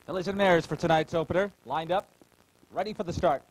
Fillies and mares for tonight's opener. Lined up, ready for the start.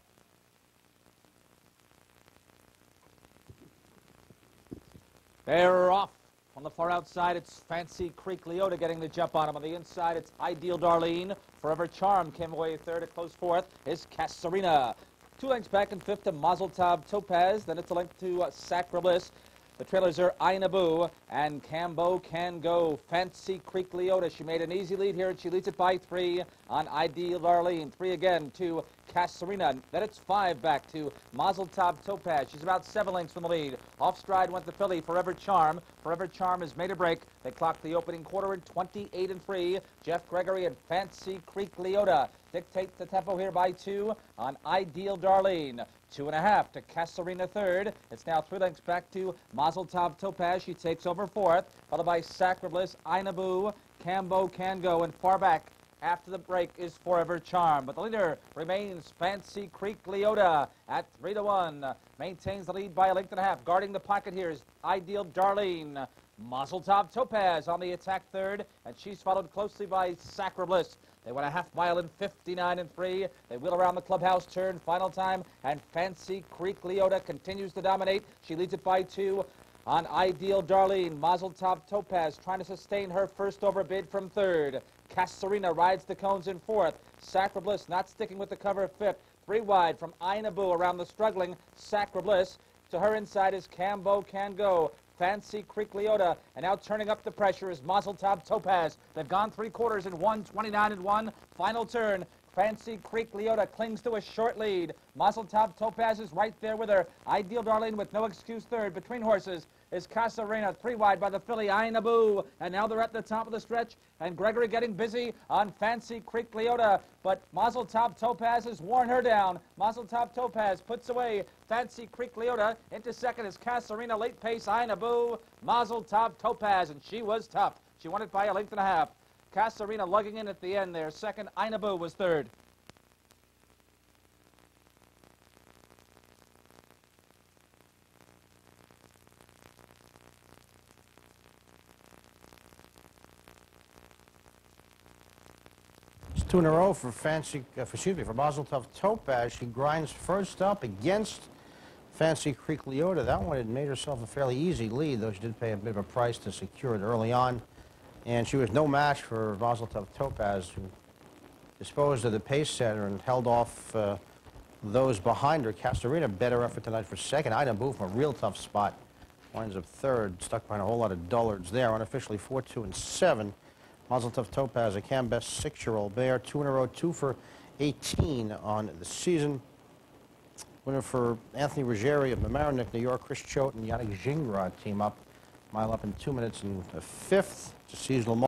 They're off. On the far outside, it's Fancy Creek Leota getting the jump on him. On the inside, it's Ideal Darlene. Forever Charm came away third. At close fourth is Casarina. 2 lengths back in fifth to Mazel Tov Topaz. Then it's a length to Sacra Bliss. The trailers are Inabu and Cambo Can Go. Fancy Creek Leota. She made an easy lead here, and she leads it by 3 on Ideal Darlene. 3 again to Casarina. Then it's 5 back to Mazel Tov Topaz. She's about 7 lengths from the lead. Off stride went the filly Forever Charm. Forever Charm has made a break. They clocked the opening quarter in 28-3. Jeff Gregory and Fancy Creek Leota dictate the tempo here by 2 on Ideal Darlene. 2.5 to Casarina third. It's now 3 lengths back to Mazel Tov Topaz. She takes over fourth, followed by Sacra Bliss, Inabu, Cambo Can Go, and far back after the break is Forever Charm. But the leader remains Fancy Creek Leota at 3-1. Maintains the lead by 1.5 lengths. Guarding the pocket here is Ideal Darlene. Mazel Tov Topaz on the attack third, and she's followed closely by Sacra Bliss. They went a half mile in 59-3. They wheel around the clubhouse turn final time, and Fancy Creek Leota continues to dominate. She leads it by 2 on Ideal Darlene. Mazel Tov Topaz trying to sustain her first over bid from third. Casarina rides the cones in fourth. Sacra Bliss not sticking with the cover fifth. 3 wide from Inabu around the struggling Sacra Bliss. To her inside is Cambo Can Go. Fancy Creek Leota, and now turning up the pressure is Mazel Tov Topaz. They've gone 3 quarters in 1:29-1. Final turn. Fancy Creek Leota clings to a short lead. Mazel Tov Topaz is right there with her. Ideal Darlene with no excuse third. Between horses is Casarina, 3 wide by the filly Inabu. And now they're at the top of the stretch, and Gregory getting busy on Fancy Creek Leota. But Mazel Tov Topaz has worn her down. Mazel Tov Topaz puts away Fancy Creek Leota. Into second is Casarina, late pace Inabu. Mazel Tov Topaz, and she was tough. She won it by 1.5 lengths. Casarina lugging in at the end there. Second, Inabu was third. It's 2 in a row for for Mazel Tov Topaz. She grinds first up against Fancy Creek Leota. That one had made herself a fairly easy lead, though she did pay a bit of a price to secure it early on. And she was no match for Mazel Tov Topaz, who disposed of the pace setter and held off those behind her. Casarina, better effort tonight for second. Inabu from a real tough spot. Winds up third, stuck behind a whole lot of dullards there. Unofficially 4, 2, and 7. Mazel Tov Topaz, a Cam-Best 6-year-old mare. 2 in a row, 2 for 18 on the season. Winner for Anthony Ruggieri of Mamaroneck, New York. Chris Choate and Yannick Gingras team up. Mile up in 2 minutes and a fifth. It's a seasonal